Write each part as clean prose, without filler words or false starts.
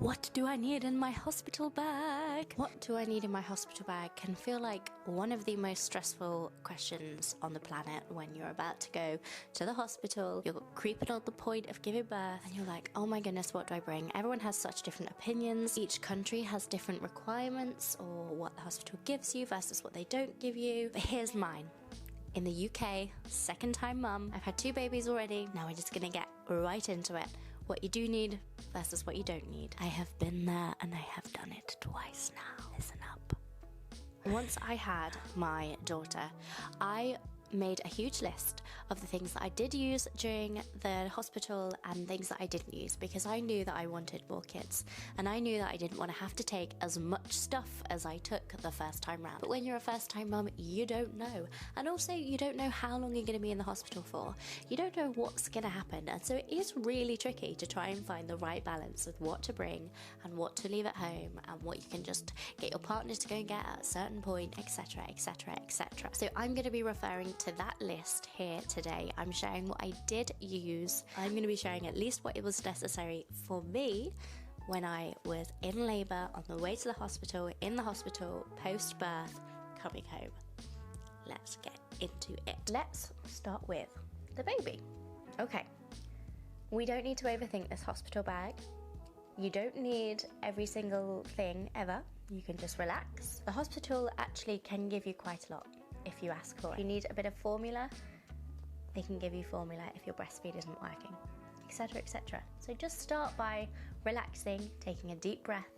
What do I need in my hospital bag? What do I need in my hospital bag can feel like one of the most stressful questions on the planet when you're about to go to the hospital. You're creeping on the point of giving birth and you're like, oh my goodness, what do I bring? Everyone has such different opinions. Each country has different requirements or what the hospital gives you versus what they don't give you. But here's mine. In the UK, second time mum. I've had 2 babies already. Now we're just gonna get right into it. What you do need versus what you don't need. I have been there and I have done it twice now. Listen up. Once I had my daughter, I made a huge list of the things that I did use during the hospital and things that I didn't use, because I knew that I wanted more kids and I knew that I didn't want to have to take as much stuff as I took the first time round. But when you're a first time mum, you don't know, and also you don't know how long you're going to be in the hospital for. You don't know what's going to happen, and so it is really tricky to try and find the right balance with what to bring and what to leave at home and what you can just get your partner to go and get at a certain point, etc, etc, etc. So I'm going to be referring to that list here today. I'm sharing what I did use. I'm going to be sharing at least what it was necessary for me when I was in labour, on the way to the hospital, in the hospital, post-birth, coming home. Let's get into it. Let's start with the baby. Okay, we don't need to overthink this hospital bag. You don't need every single thing ever. You can just relax. The hospital actually can give you quite a lot if you ask for it. If you need a bit of formula, they can give you formula if your breastfeed isn't working, etc, etc. So just start by relaxing, taking a deep breath.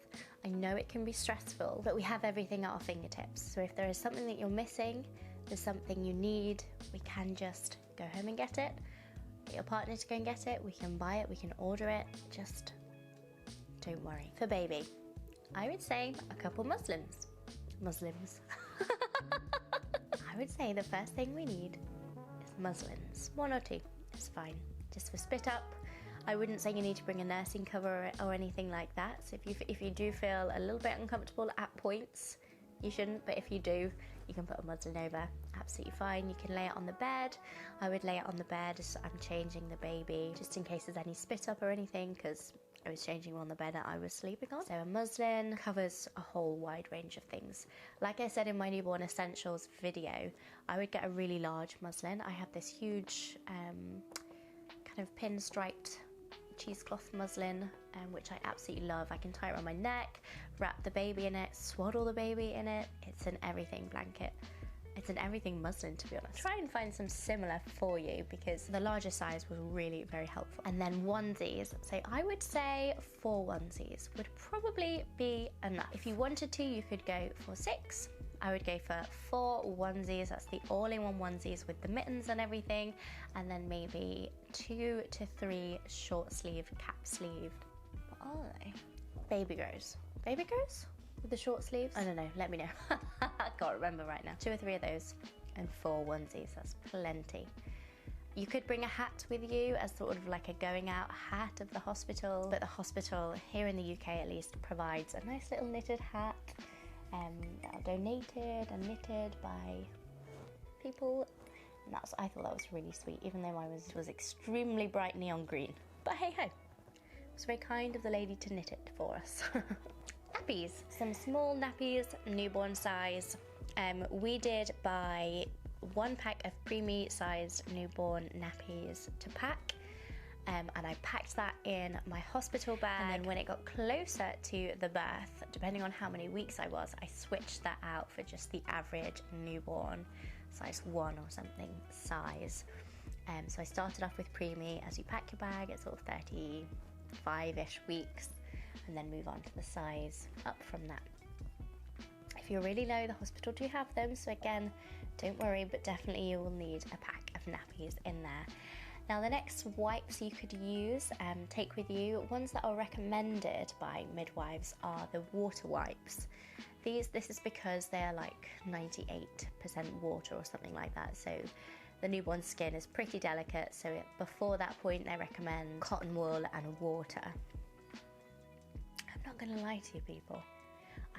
I know it can be stressful, but we have everything at our fingertips. So if there is something that you're missing, there's something you need, we can just go home and get it. Get your partner to go and get it. We can buy it, we can order it. Just don't worry. For baby, I would say a couple Muslims. I would say the first thing we need is muslins. 1 or 2 is fine. Just for spit up. I wouldn't say you need to bring a nursing cover or anything like that. So if you do feel a little bit uncomfortable at points, you shouldn't, but if you do, you can put a muslin over. Absolutely fine. You can lay it on the bed. I would lay it on the bed as I'm changing the baby, just in case there's any spit up or anything, because I was changing on the bed that I was sleeping on. So a muslin covers a whole wide range of things. Like I said in my newborn essentials video, I would get a really large muslin. I have this huge kind of pinstriped cheesecloth muslin, which I absolutely love. I can tie it around my neck, wrap the baby in it, swaddle the baby in it. It's an everything blanket. It's an everything muslin, to be honest. Try and find some similar for you, because the larger size was really very helpful. And then onesies. So I would say 4 onesies would probably be enough. If you wanted to, you could go for 6. I would go for 4 onesies. That's the all-in-one onesies with the mittens and everything. And then maybe 2 to 3 short sleeve, cap sleeved. What are they? Baby grows. Baby grows? With the short sleeves? I don't know, let me know. I can't remember right now. 2 or 3 of those and 4 onesies, that's plenty. You could bring a hat with you as sort of like a going out hat of the hospital, but the hospital, here in the UK at least, provides a nice little knitted hat that are donated and knitted by people. And I thought that was really sweet, even though mine was extremely bright neon green. But hey ho, it was very kind of the lady to knit it for us. Nappies, some small nappies, newborn size. We did buy 1 pack of preemie sized newborn nappies to pack, and I packed that in my hospital bag. And then when it got closer to the birth, depending on how many weeks I was, I switched that out for just the average newborn size 1 or something size. So I started off with preemie. As you pack your bag, it's sort of 35-ish weeks, and then move on to the size up from that. If you're really low, the hospital do have them, so again, don't worry, but definitely you will need a pack of nappies in there. Now the next wipes you could use, take with you, ones that are recommended by midwives are the water wipes. This is because they're like 98% water or something like that, so the newborn skin is pretty delicate, so before that point they recommend cotton wool and water. I'm not gonna lie to you people,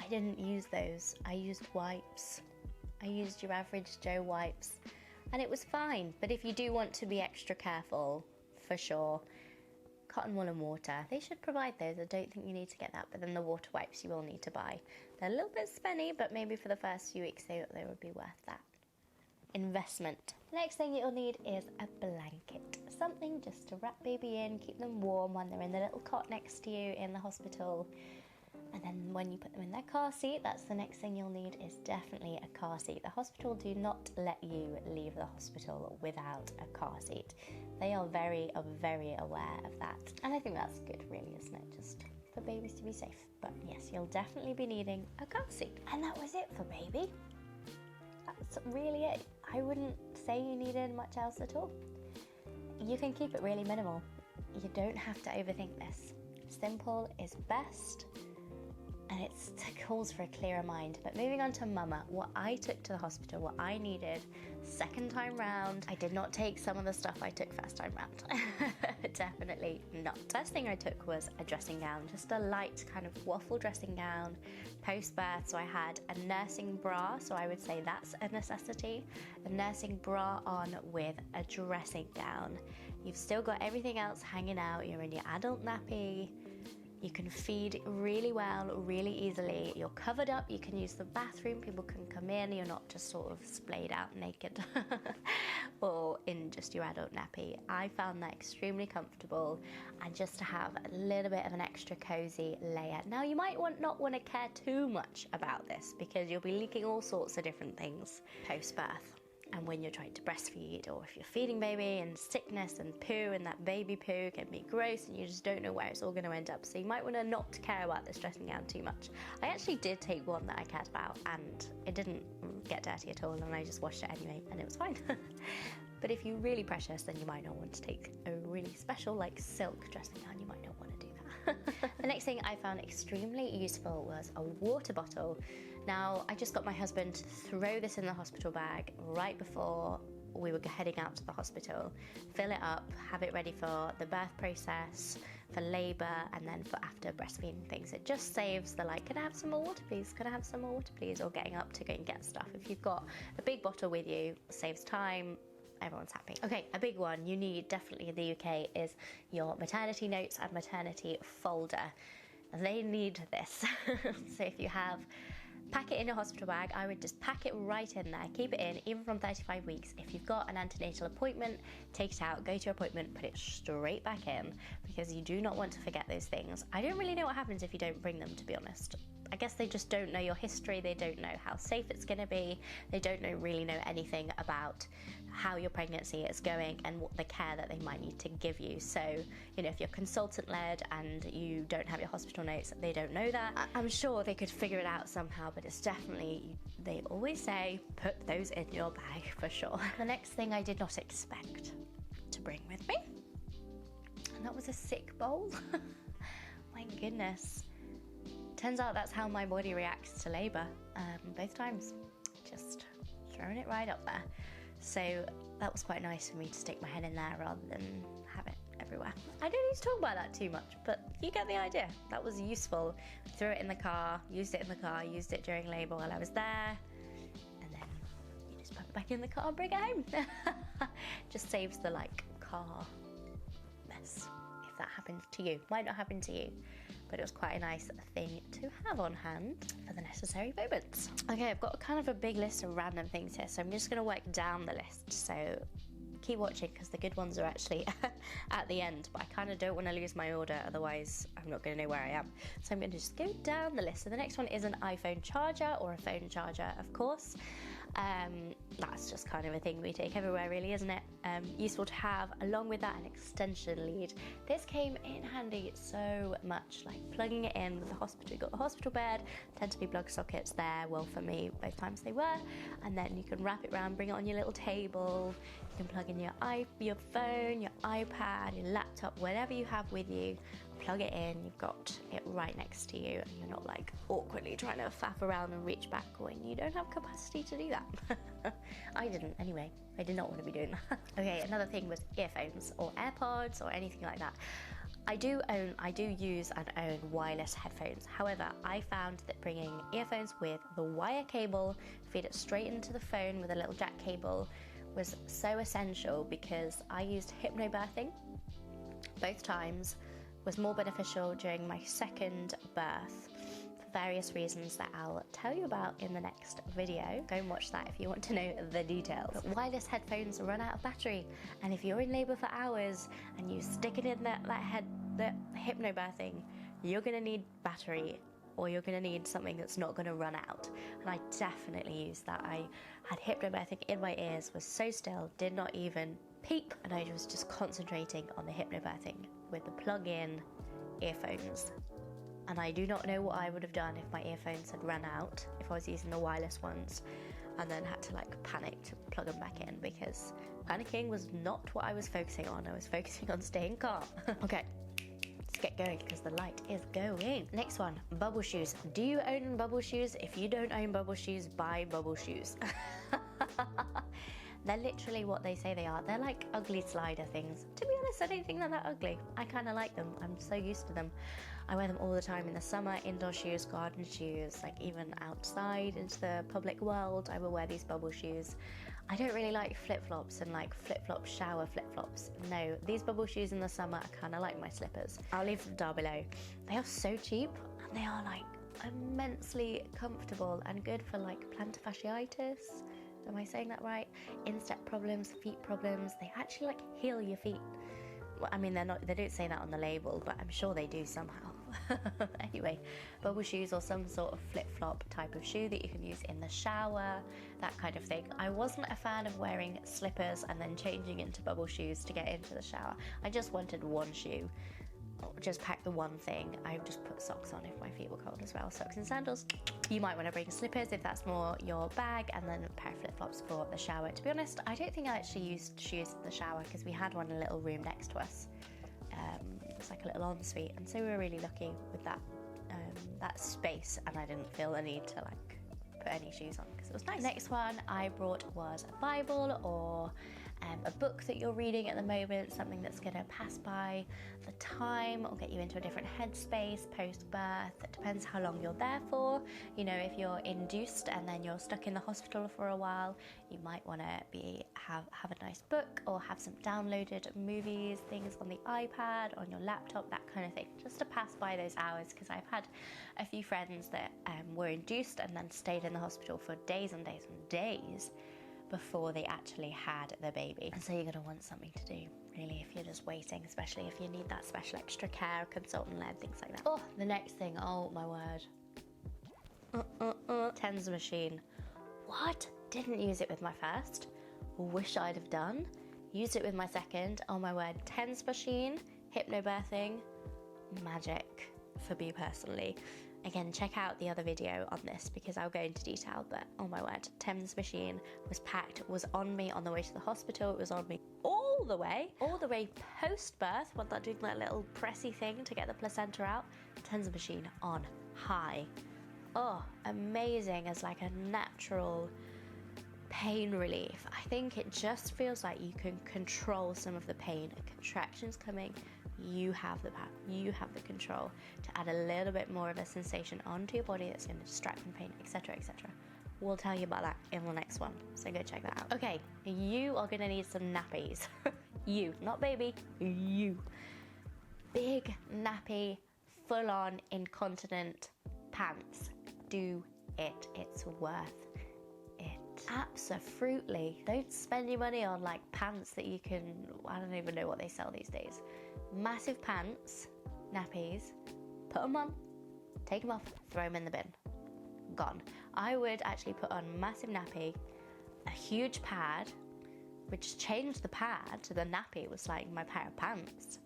I didn't use those. I used wipes. I used your average Joe wipes and it was fine. But if you do want to be extra careful, for sure, cotton wool and water. They should provide those. I don't think you need to get that, but then the water wipes you will need to buy. They're a little bit spenny, but maybe for the first few weeks they would be worth that investment. The next thing you'll need is a blanket. Something just to wrap baby in, keep them warm when they're in the little cot next to you in the hospital. And then when you put them in their car seat, that's the next thing you'll need, is definitely a car seat. The hospital do not let you leave the hospital without a car seat. They are very aware of that. And I think that's good really, isn't it? Just for babies to be safe. But yes, you'll definitely be needing a car seat. And that was it for baby. That's really it. I wouldn't say you needed much else at all. You can keep it really minimal. You don't have to overthink this. Simple is best. And it calls for a clearer mind. But moving on to mumma, what I took to the hospital, what I needed second time round, I did not take some of the stuff I took first time round. Definitely not. First thing I took was a dressing gown, just a light kind of waffle dressing gown, post-birth. So I had a nursing bra, so I would say that's a necessity. A nursing bra on with a dressing gown. You've still got everything else hanging out. You're in your adult nappy. You can feed really well, really easily. You're covered up, you can use the bathroom, people can come in, you're not just sort of splayed out naked or in just your adult nappy. I found that extremely comfortable, and just to have a little bit of an extra cozy layer. Now you might not want to care too much about this because you'll be leaking all sorts of different things post-birth. And when you're trying to breastfeed, or if you're feeding baby and sickness and poo, and that baby poo can be gross and you just don't know where it's all going to end up. So you might want to not care about this dressing gown too much. I actually did take one that I cared about and it didn't get dirty at all, and I just washed it anyway and it was fine. But if you're really precious, then you might not want to take a really special like silk dressing gown. You might not want to do that. The next thing I found extremely useful was a water bottle. Now, I just got my husband to throw this in the hospital bag right before we were heading out to the hospital, fill it up, have it ready for the birth process, for labour, and then for after breastfeeding things. It just saves the like, can I have some more water please? Can I have some more water please? Or getting up to go and get stuff. If you've got a big bottle with you, saves time, everyone's happy. Okay, a big one you need definitely in the UK is your maternity notes and maternity folder. They need this. So if you have, pack it in a hospital bag. I would just pack it right in there, keep it in, even from 35 weeks. If you've got an antenatal appointment, take it out, go to your appointment, put it straight back in, because you do not want to forget those things. I don't really know what happens if you don't bring them, to be honest. I guess they just don't know your history, they don't know how safe it's going to be, they don't really know anything about how your pregnancy is going and what the care that they might need to give you. So, you know, if you're consultant-led and you don't have your hospital notes, they don't know that. I'm sure they could figure it out somehow, but it's definitely, they always say, put those in your bag for sure. The next thing I did not expect to bring with me, and that was a sick bowl. My goodness. Turns out that's how my body reacts to labour, both times. Just throwing it right up there. So that was quite nice for me to stick my head in there rather than have it everywhere. I don't need to talk about that too much, but you get the idea. That was useful. Threw it in the car, used it in the car, used it during labour while I was there, and then you just put it back in the car and bring it home. Just saves the like car mess if that happens to you. Might not happen to you, but it was quite a nice thing to have on hand for the necessary moments. Okay, I've got kind of a big list of random things here, so I'm just gonna work down the list. So keep watching because the good ones are actually at the end, but I kind of don't want to lose my order, otherwise I'm not going to know where I am. So I'm going to just go down the list. So the next one is an iPhone charger, or a phone charger, of course. That's just kind of a thing we take everywhere really, isn't it? Useful to have. Along with that, an extension lead. This came in handy so much, like plugging it in with the hospital. You got the hospital bed, tend to be plug sockets there. Well, for me, both times they were. And then you can wrap it around, bring it on your little table. You can plug in your phone, your iPad, your laptop, whatever you have with you. Plug it in, you've got it right next to you, and you're not like awkwardly trying to faff around and reach back when you don't have capacity to do that. I didn't anyway. I did not want to be doing that. Okay, another thing was earphones or AirPods or anything like that. I do use and own wireless headphones. However, I found that bringing earphones with the wire cable, feed it straight into the phone with a little jack cable, was so essential, because I used hypnobirthing both times, was more beneficial during my second birth for various reasons that I'll tell you about in the next video. Go and watch that if you want to know the details. But wireless headphones run out of battery, and if you're in labour for hours and you stick it in that hypnobirthing, you're going to need battery, or you're going to need something that's not going to run out. And I definitely used that. I had hypnobirthing in my ears, was so still, did not even peep, and I was just concentrating on the hypnobirthing with the plug-in earphones. And I do not know what I would have done if my earphones had run out, if I was using the wireless ones, and then had to like panic to plug them back in, because panicking was not what I was focusing on. I was focusing on staying calm. Okay, let's get going because the light is going. Next one, bubble shoes. Do you own bubble shoes? If you don't own bubble shoes, buy bubble shoes. They're literally what they say they are. They're like ugly slider things. To be honest, I don't think they're that ugly. I kind of like them. I'm so used to them. I wear them all the time in the summer, indoor shoes, garden shoes, like even outside into the public world, I will wear these bubble shoes. I don't really like flip-flops and like flip-flop shower flip-flops. No, these bubble shoes in the summer are kind of like my slippers. I'll leave them down below. They are so cheap, and they are like immensely comfortable and good for like plantar fasciitis. Am I saying that right? Instep problems, feet problems. They actually like heal your feet. Well, I mean, they don't say that on the label, but I'm sure they do somehow. Anyway, bubble shoes or some sort of flip-flop type of shoe that you can use in the shower, that kind of thing. I wasn't a fan of wearing slippers and then changing into bubble shoes to get into the shower. I just wanted one shoe. Just pack the one thing. I just put socks on if my feet were cold as well. Socks and sandals. You might want to bring slippers if that's more your bag, and then a pair of flip-flops for the shower. To be honest, I don't think I actually used shoes in the shower because we had one in a little room next to us. It was like a little ensuite, and so we were really lucky with that space, and I didn't feel the need to like put any shoes on because it was nice. Next one I brought was a Bible or a book that you're reading at the moment, something that's going to pass by the time or get you into a different headspace post-birth. It depends how long you're there for. You know, if you're induced and then you're stuck in the hospital for a while, you might want to have a nice book or have some downloaded movies, things on the iPad, on your laptop, that kind of thing, just to pass by those hours, because I've had a few friends that were induced and then stayed in the hospital for days and days and days before they actually had the baby. And so you're going to want something to do, really, if you're just waiting, especially if you need that special extra care, consultant-led, things like that. Oh, the next thing, oh my word. TENS machine. What? Didn't use it with my first. Wish I'd have done. Used it with my second. Oh my word. TENS machine, hypnobirthing, magic for me personally. Again, check out the other video on this because I'll go into detail, but oh my word, TENS machine was packed, was on me on the way to the hospital, it was on me all the way post-birth, when they're doing that little pressy thing to get the placenta out. TENS machine on high. Oh, amazing as like a natural pain relief. I think it just feels like you can control some of the pain. Contractions coming, you have the power, you have the control to add a little bit more of a sensation onto your body that's going to distract from pain, etc., etc. We'll tell you about that in the next one, so go check that out. Okay, you are going to need some nappies. You, not baby, you. Big nappy, full-on incontinent pants. Do it. It's worth it. Abso-fruitly. Don't spend your money on like pants that you can, I don't even know what they sell these days. Massive pants, nappies, put them on, take them off, throw them in the bin. Gone. I would actually put on massive nappy, a huge pad, which changed the pad to the nappy was like my pair of pants.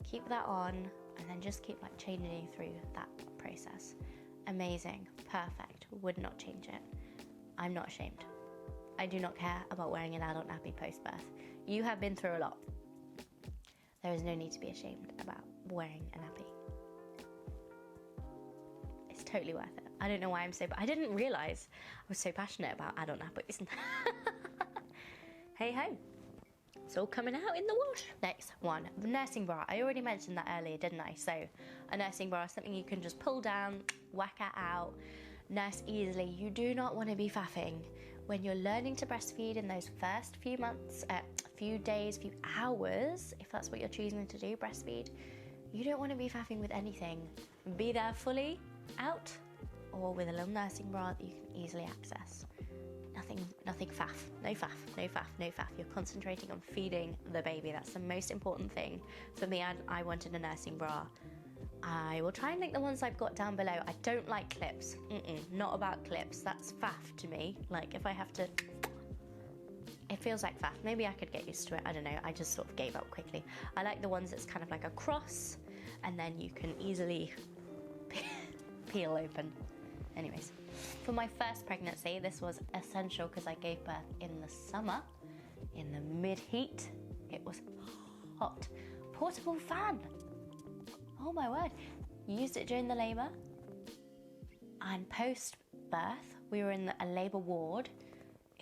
Keep that on and then just keep like changing through that process. Amazing, perfect, would not change it. I'm not ashamed. I do not care about wearing an adult nappy post-birth. You have been through a lot. There is no need to be ashamed about wearing a nappy. It's totally worth it. I don't know why I didn't realise I was so passionate about adult nappies. Hey ho. It's all coming out in the wash. Next one, the nursing bra. I already mentioned that earlier, didn't I? So a nursing bra is something you can just pull down, whack it out, nurse easily. You do not want to be faffing when you're learning to breastfeed in those first few months, few days, few hours, if that's what you're choosing to do, breastfeed, you don't want to be faffing with anything. Be there fully out or with a little nursing bra that you can easily access. Nothing faff, no faff, no faff, no faff. You're concentrating on feeding the baby. That's the most important thing. For me, I wanted a nursing bra. I will try and link the ones I've got down below. I don't like clips. Not about clips. That's faff to me. Like if I have to, it feels like faff. Maybe I could get used to it. I don't know. I just sort of gave up quickly. I like the ones that's kind of like a cross and then you can easily peel open. Anyways, for my first pregnancy, this was essential because I gave birth in the summer, in the mid-heat. It was hot. Portable fan. Oh my word. Used it during the labour. And post-birth, we were in a labour ward.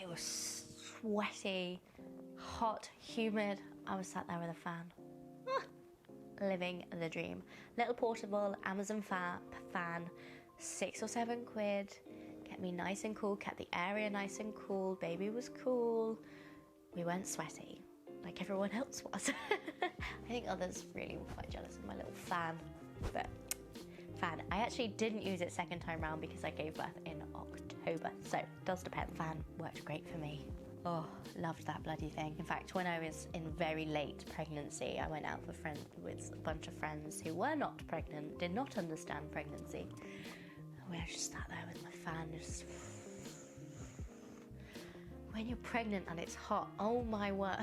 It was sweaty, hot, humid. I was sat there with a fan. Living the dream. Little portable Amazon fan. 6 or 7 quid, kept me nice and cool, kept the area nice and cool, baby was cool, we weren't sweaty like everyone else was. I think others really were quite jealous of my little fan, but fan. I actually didn't use it second time round because I gave birth in October, so it does depend. Fan worked great for me. Oh, loved that bloody thing. In fact, when I was in very late pregnancy, I went out with a bunch of friends who were not pregnant, did not understand pregnancy. I just sat there with my fan, just... When you're pregnant and it's hot, oh my word.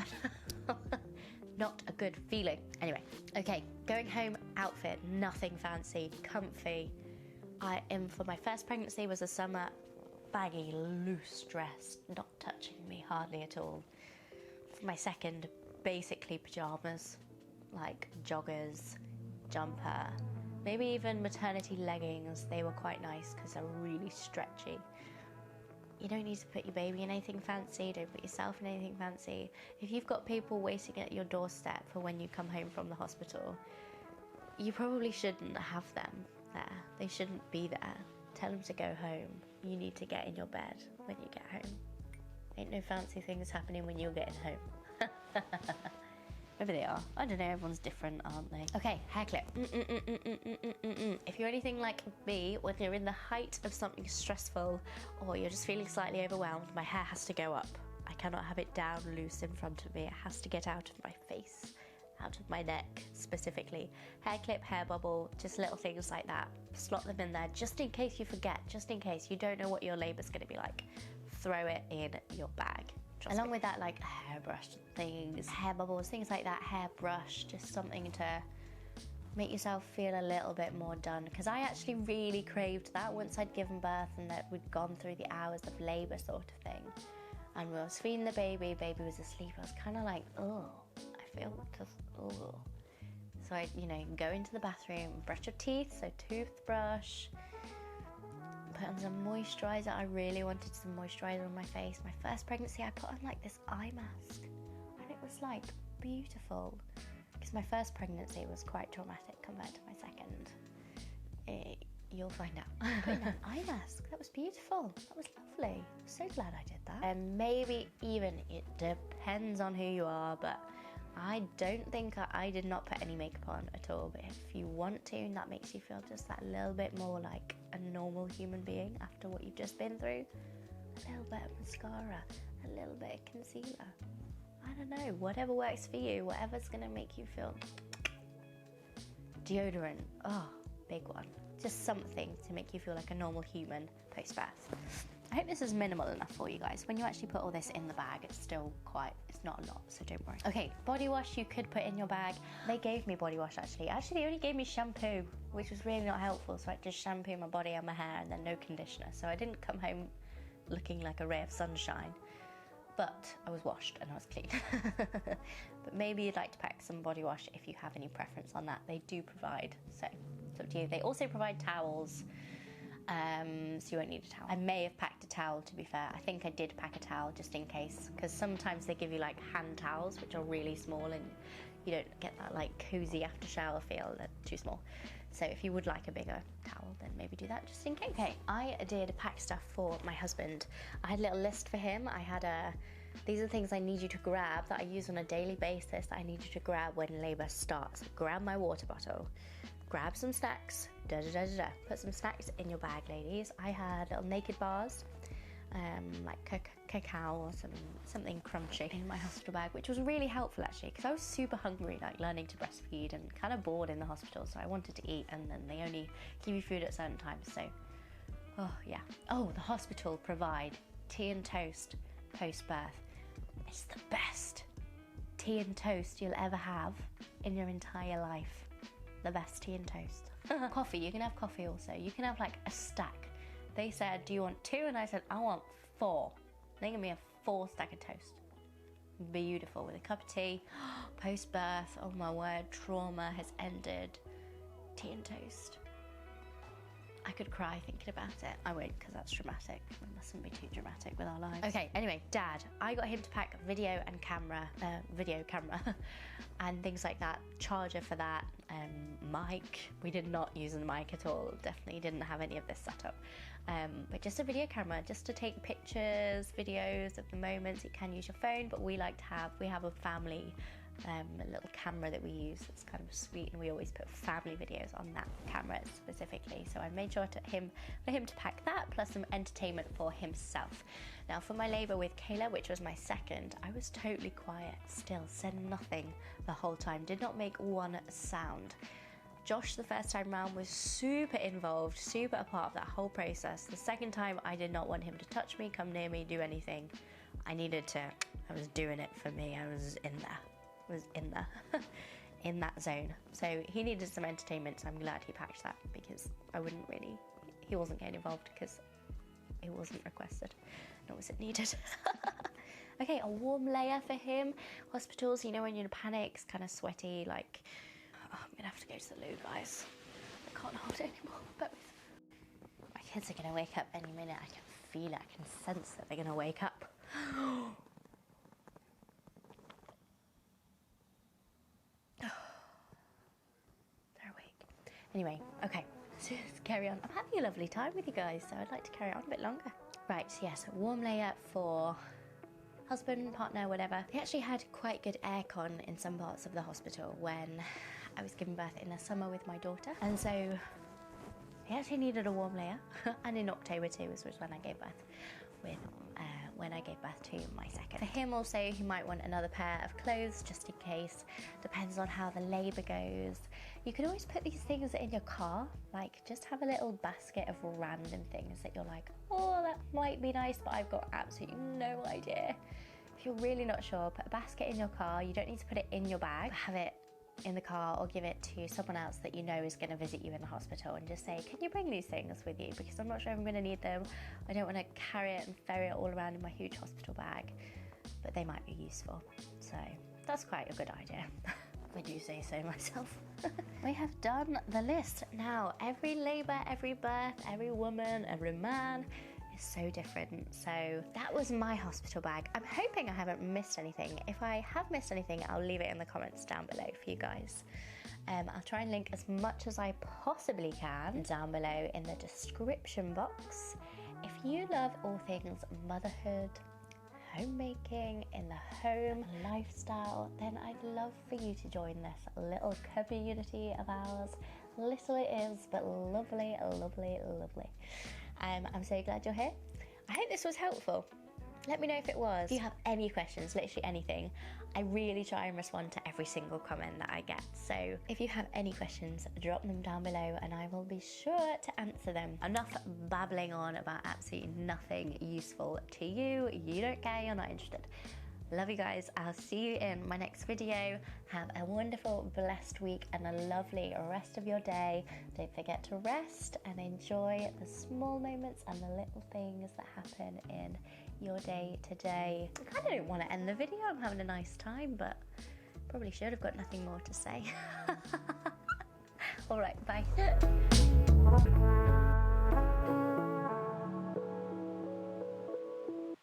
Not a good feeling. Anyway, okay, going home outfit, nothing fancy, comfy. For my first pregnancy was a summer baggy, loose dress, not touching me hardly at all. For my second, basically pajamas, like joggers, jumper, maybe even maternity leggings. They were quite nice because they're really stretchy. You don't need to put your baby in anything fancy, don't put yourself in anything fancy. If you've got people waiting at your doorstep for when you come home from the hospital, you probably shouldn't have them there. They shouldn't be there. Tell them to go home. You need to get in your bed when you get home. Ain't no fancy things happening when you're getting home. Maybe they are. I don't know, everyone's different, aren't they? Okay, hair clip. If you're anything like me, when you're in the height of something stressful or you're just feeling slightly overwhelmed, my hair has to go up. I cannot have it down loose in front of me. It has to get out of my face, out of my neck specifically. Hair clip, hair bubble, just little things like that. Slot them in there just in case you forget, just in case you don't know what your labour's going to be like. Throw it in your bag. Along with that, like hairbrush things, hair bubbles, things like that, hairbrush, just something to make yourself feel a little bit more done. Because I actually really craved that once I'd given birth and that we'd gone through the hours of labour sort of thing. And we was feeding the baby was asleep. I was kind of like, oh, I feel just, oh. So I, go into the bathroom, brush your teeth, so toothbrush, put on some moisturiser. I really wanted some moisturiser on my face. My first pregnancy, I put on like this eye mask and it was like beautiful because my first pregnancy was quite traumatic compared to my second. You'll find out. Putting an eye mask, that was beautiful. That was lovely. I'm so glad I did that. And maybe even, it depends on who you are, but I don't think I did not put any makeup on at all, but if you want to and that makes you feel just that little bit more like a normal human being after what you've just been through, a little bit of mascara, a little bit of concealer, I don't know, whatever works for you, whatever's gonna make you feel. Deodorant, oh, big one. Just something to make you feel like a normal human post-birth. I hope this is minimal enough for you guys. When you actually put all this in the bag, it's not a lot, so don't worry. Okay, body wash you could put in your bag. They gave me body wash actually. Actually, they only gave me shampoo, which was really not helpful, so I just shampoo my body and my hair and then no conditioner. So I didn't come home looking like a ray of sunshine, but I was washed and I was clean. But maybe you'd like to pack some body wash if you have any preference on that. They do provide, so it's up to you. They also provide towels. So you won't need a towel. I may have packed a towel, to be fair. I think I did pack a towel just in case, because sometimes they give you like hand towels which are really small and you don't get that like cozy after shower feel. They're too small. So if you would like a bigger towel, then maybe do that just in case. Okay, I did pack stuff for my husband. I had a little list for him. I had These are things I need you to grab that I use on a daily basis that I need you to grab when labour starts. Grab my water bottle, grab some snacks, Put some snacks in your bag, ladies. I had little naked bars, like cacao or something crunchy in my hospital bag, which was really helpful actually, because I was super hungry, like learning to breastfeed and kind of bored in the hospital, so I wanted to eat, and then they only give you food at certain times, so oh yeah. Oh, the hospital provide tea and toast post-birth. It's the best tea and toast you'll ever have in your entire life. The best tea and toast. Coffee, you can have coffee also. You can have like a stack. They said, do you want 2? And I said, I want 4. They gave me a 4 stack of toast. Beautiful, with a cup of tea. Post-birth, oh my word, trauma has ended. Tea and toast. I could cry thinking about it. I won't, because that's dramatic. We mustn't be too dramatic with our lives. Okay, anyway, Dad, I got him to pack video camera, and things like that. Charger for that, mic. We did not use the mic at all. Definitely didn't have any of this set up. But just a video camera, just to take pictures, videos of the moments. You can use your phone, but we have a family a little camera that we use. It's kind of sweet, and we always put family videos on that camera specifically. So I made sure for him to pack that, plus some entertainment for himself. Now for my labour with Kayla, which was my second, I was totally quiet, still, said nothing the whole time, did not make one sound. Josh, the first time round, was super involved, super a part of that whole process. The second time, I did not want him to touch me, come near me, do anything. I was doing it for me. I was in there, in that zone. So he needed some entertainment, so I'm glad he packed that, because he wasn't getting involved because it wasn't requested, nor was it needed. Okay, a warm layer for him. Hospitals, you know, when you're in a panic, it's kind of sweaty, like, oh, I'm gonna have to go to the loo, guys. I can't hold it anymore. But my kids are gonna wake up any minute. I can feel it, I can sense that they're gonna wake up. They're awake. Anyway, okay, so let's carry on. I'm having a lovely time with you guys, so I'd like to carry on a bit longer. Right, so yes, a warm layer for husband, partner, whatever. They actually had quite good aircon in some parts of the hospital when I was giving birth in the summer with my daughter, and so he actually needed a warm layer. And in October too, which was when I gave birth to my second. For him also, he might want another pair of clothes just in case. Depends on how the labour goes. You can always put these things in your car, like just have a little basket of random things that you're like, oh, that might be nice, but I've got absolutely no idea. If you're really not sure, put a basket in your car. You don't need to put it in your bag. Have it in the car or give it to someone else that you know is going to visit you in the hospital, and just say, can you bring these things with you, because I'm not sure if I'm going to need them. I don't want to carry it and ferry it all around in my huge hospital bag, but they might be useful. So that's quite a good idea. I do say so myself. We have done the list. Now every labour, every birth, every woman, every man is so different. So that was my hospital bag. I'm hoping I haven't missed anything. If I have missed anything, I'll leave it in the comments down below for you guys. I'll try and link as much as I possibly can down below in the description box. If you love all things motherhood, homemaking, in the home, lifestyle, then I'd love for you to join this little community of ours. Little it is, but lovely, lovely, lovely. I'm so glad you're here. I hope this was helpful. Let me know if it was. If you have any questions, literally anything, I really try and respond to every single comment that I get. So if you have any questions, drop them down below and I will be sure to answer them. Enough babbling on about absolutely nothing useful to you. You don't care, you're not interested. Love you guys. I'll see you in my next video. Have a wonderful, blessed week and a lovely rest of your day. Don't forget to rest and enjoy the small moments and the little things that happen in your day today. I kind of don't want to end the video. I'm having a nice time, but probably should have got nothing more to say. All right, bye.